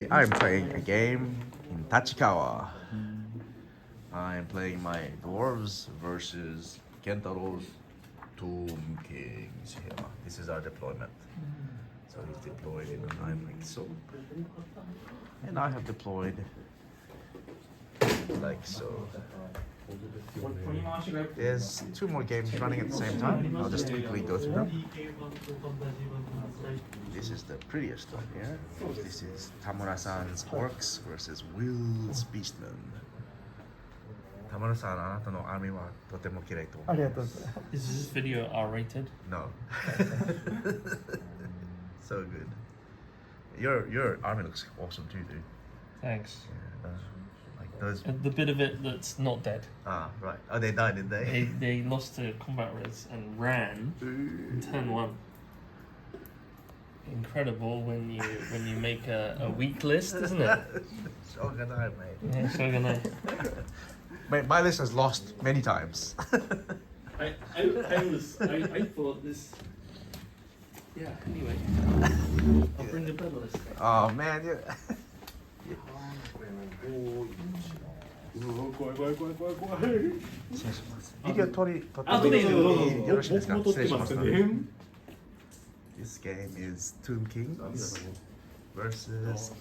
I'm playing a game in Tachikawa. I'm playing my dwarves versus Kentaro's Tomb Kings here. This is our deployment. So he's deployed in a line like so. And I have deployed like so. There's two more games running at the same time. I'll just quickly go through them. This is the prettiest one here. This is Tamura-san's Orcs versus Will's Beastmen. Tamura-san, あなたの網はとても綺麗と思う。ありがとうございます。Is this video R-rated? No. So good. Your army looks awesome too, dude. Thanks. Yeah, like those. The bit of it that's not dead. Ah, right. Oh, they died, did they? They lost to combat res and ran in turn one. Incredible when you make a weak list, isn't it? Shogunai, mate. Yeah, Shogunai. Mate, my list has lost many times. I thought this. Yeah. Anyway, I'll bring the better list. Oh man, yeah. ビデオ撮ってよろしいですか？失礼します。This game is Tomb Kings versus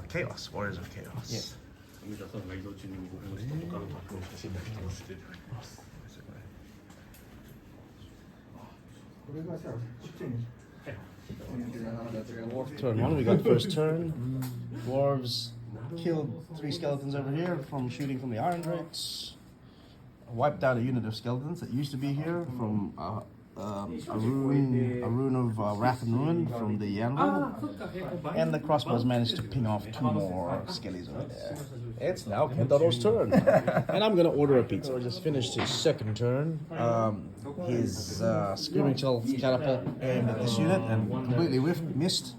Chaos, Warriors of Chaos. Yes. Turn one, we got first turn. Dwarves killed 3 skeletons over here from shooting from the iron drakes. Wiped out a unit of skeletons that used to be here from a rune of Wrath and Ruin from the anvil. And the crossbows managed to ping off 2 more skellies over there. It's now Kentaro's turn. And I'm gonna order a pizza. So just finished his second turn. His Screaming Skull catapult aimed at this unit and completely missed.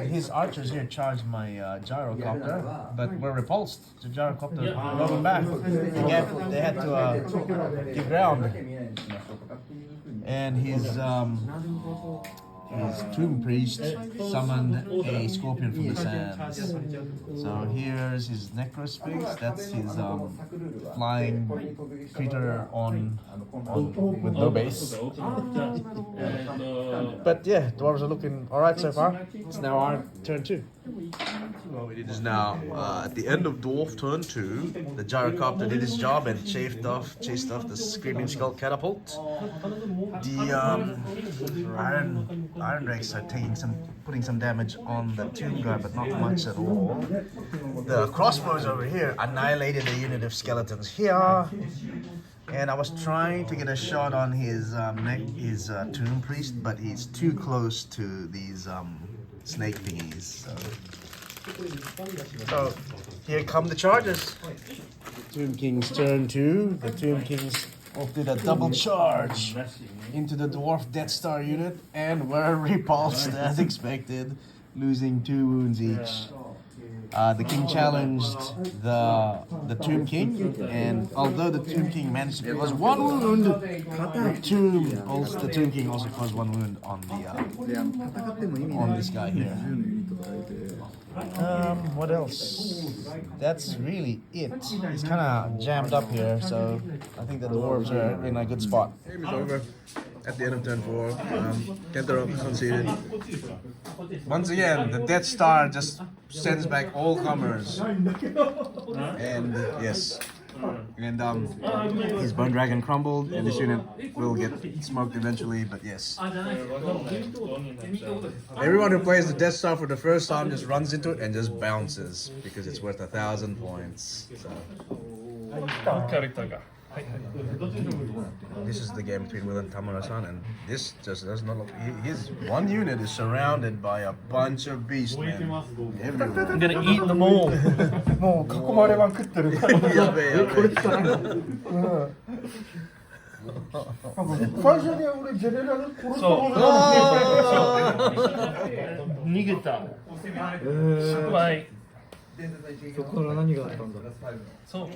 His archers here charged my gyrocopter, but were repulsed. The gyrocopter drove them back. They had to give ground. And his tomb priest summoned a scorpion from the sands. So here's his necrosphinx. That's his flying creature with no base. But yeah, dwarves are looking alright so far. It's now our turn 2. Well, it is now at the end of dwarf turn 2. The gyrocopter did his job and chased off the Screaming Skull catapult. The iron drakes are putting some damage on the tomb guard, but not much at all. The crossbows over here annihilated a unit of skeletons here. And I was trying to get a shot on his tomb priest, but he's too close to these snake thingies. So here come the charges. Tomb King's turn 2. The Tomb Kings did a double charge into the dwarf Death Star unit and were repulsed as expected, losing 2 wounds each. The king challenged the Tomb King, and although the Tomb King managed to cause 1 wound, the Tomb King also caused 1 wound on this guy here. What else? That's really it. He's kind of jammed up here, so I think the dwarves are in a good spot. Game is over. At the end of turn 4, Kentaro conceded. Once again, the Death Star just sends back all comers. And yes. And his Bone Dragon crumbled, and this unit will get smoked eventually, but yes. Everyone who plays the Death Star for the first time just runs into it and just bounces, because it's worth 1,000 points. So. This is the game between Will and Tamura-san, and this just does not look. His one unit is surrounded by a bunch of beastmen everywhere. I'm gonna eat them all. So,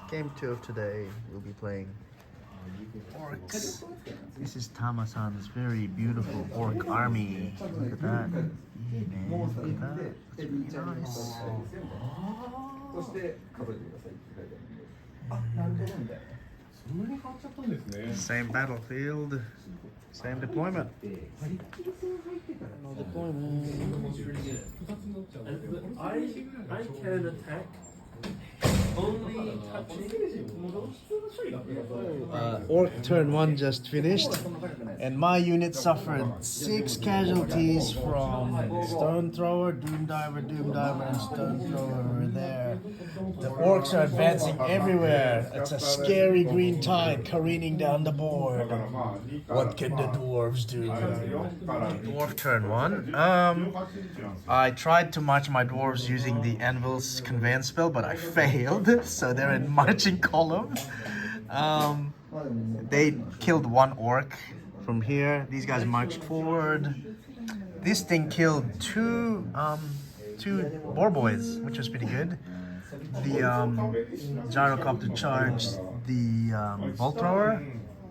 game 2 of today, we'll be playing orcs. This is Tama-san's very beautiful orc army. Look at that. Yeah, man, look at that. That's really nice. Same battlefield, same deployment. No deployment. I can attack only touching models. Orc turn 1 just finished, and my unit suffered 6 casualties from Stone Thrower, Doom Diver, and Stone Thrower were there. The orcs are advancing everywhere. It's a scary green tide careening down the board. What can the dwarves do? Dwarf turn 1. I tried to march my dwarves using the Anvil's conveyance spell, but I failed, so they're in marching column. They killed 1 orc from here. These guys marched forward. This thing killed two boar boys, which was pretty good. The gyrocopter charged the bolt thrower,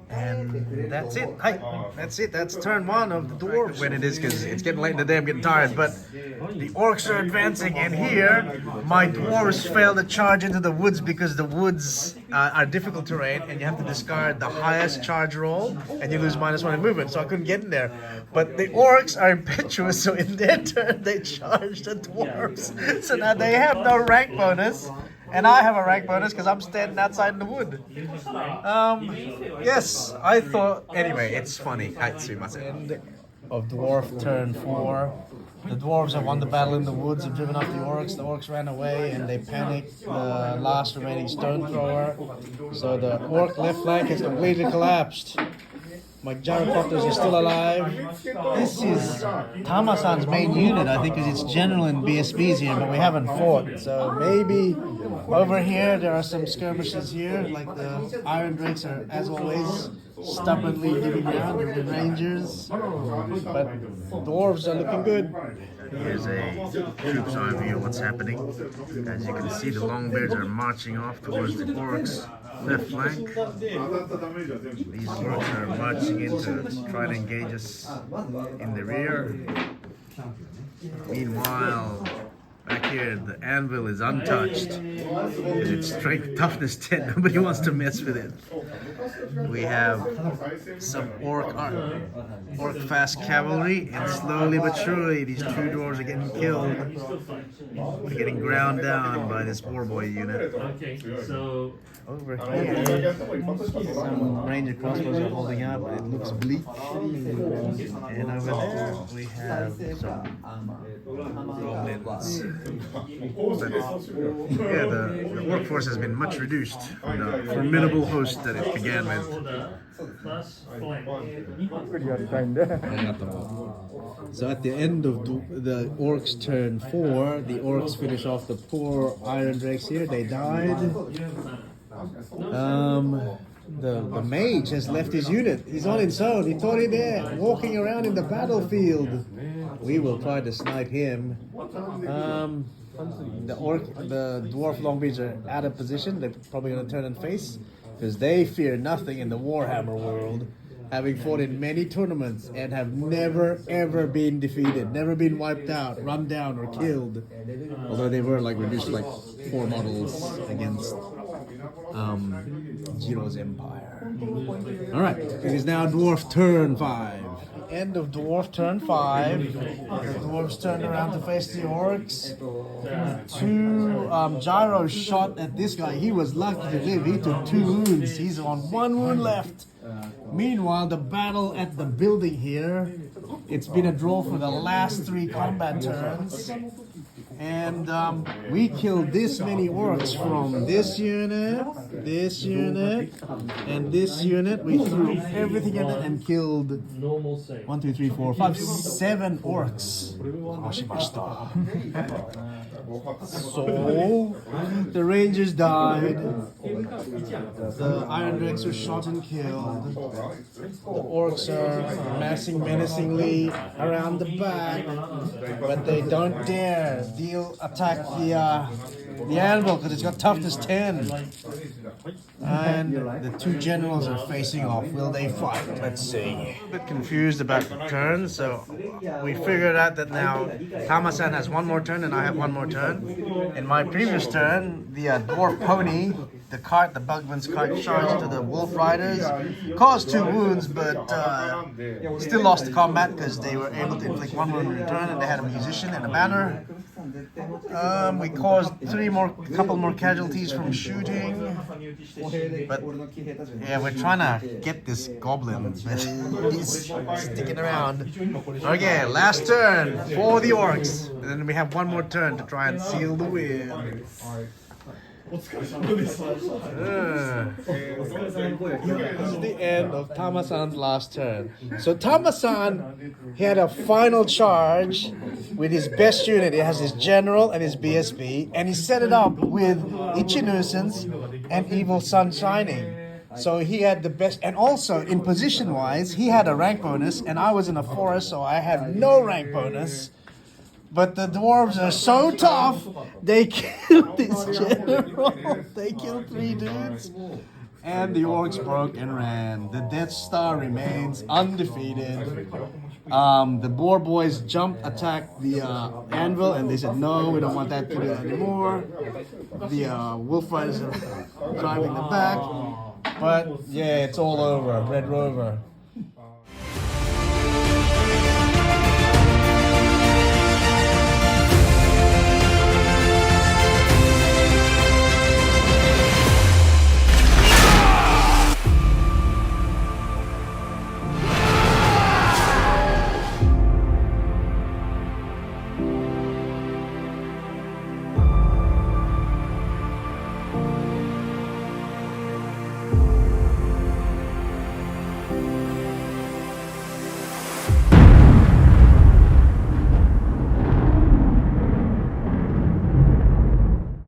and that's it. Hi, that's it. That's turn 1 of the dwarf. When it is, because it's getting late in the day, I'm getting tired. But the orcs are advancing, and here my dwarves failed to charge into the woods because the woods are difficult terrain, and you have to discard the highest charge roll, and you lose -1 in movement. So I couldn't get in there. But the orcs are impetuous, so in their turn they charged the dwarves. So now they have no rank bonus. And I have a rank bonus because I'm standing outside in the wood. Yes, I thought. Anyway, it's funny. End of dwarf turn 4. The dwarves have won the battle in the woods and driven off the orcs. The orcs ran away and they panicked the last remaining stone thrower. So the orc left flank has completely collapsed. My gyrocopters are still alive. This is Tama-san's main unit, I think, because it's general and BSBs here, but we haven't fought. So maybe over here there are some skirmishes here, like the Iron Drakes are, as always, stubbornly giving ground. They're the Rangers, but dwarves are looking good. Here's a troops overview of what's happening. As you can see, the Longbeards are marching off towards the orcs' left flank. These orcs are marching in to try to engage us in the rear. Meanwhile, back here, the anvil is untouched. It's strength toughness 10. Nobody wants to mess with it. We have some orc fast cavalry, and slowly but surely these 2 dwarves are getting killed. They're getting ground down by this war boy unit. Okay, so over here, some ranger crossbows are holding up. It looks bleak. And over there, we have some goblins. But, yeah, the workforce has been much reduced from the formidable host that it began with. So at the end of the orcs' turn 4, the orcs finish off the poor Iron Drakes here. They died. The mage has left his unit. He's on his own. He thought he'd there, walking around in the battlefield. We will try to snipe him. The dwarf longbeards are out of position. They're probably going to turn and face because they fear nothing in the Warhammer world, having fought in many tournaments and have never ever been defeated, never been wiped out, run down, or killed. Although they were like reduced to like 4 models against Jiro's Empire. Alright, it is now dwarf turn 5. End of dwarf turn 5. The dwarves turned around to face the orcs. 2 gyros shot at this guy. He was lucky to live. He took 2 wounds. He's on 1 wound left. Meanwhile, the battle at the building here, it's been a draw for the last 3 combat turns. And we killed this many orcs from this unit, and this unit. We threw everything at it and killed 1, 2, 3, 4, 5, 7 orcs. So the Rangers died. The Iron Drakes were shot and killed. The orcs are massing menacingly around the back, but they don't dare attack the anvil because it's got toughness 10. And the two generals are facing off. Will they fight? Let's see. A bit confused about the turns, so we figured out that now Tama-san has one more turn and I have one more turn. In my previous turn, the dwarf pony, the Bugman's cart, charged into the wolf riders, caused 2 wounds, but still lost the combat because they were able to inflict 1 wound in return, and they had a musician and a banner. We caused a couple more casualties from shooting, but yeah, we're trying to get this goblin, but he's sticking around. Okay, last turn for the orcs, and then we have 1 more turn to try and seal the win. This is the end of Tama-san's last turn. So Tama-san, he had a final charge with his best unit. He has his general and his BSB, and he set it up with Ichi Nuisance and Evil Sun Shining. So he had the best, and also in position-wise, he had a rank bonus, and I was in a forest, so I have no rank bonus. But the dwarves are so tough, they killed this general. They killed 3 dudes. And the orcs broke and ran. The Death Star remains undefeated. The boar boys attacked the anvil, and they said, no, we don't want that to do anymore. The wolf riders are driving them back. But yeah, it's all over. Red Rover.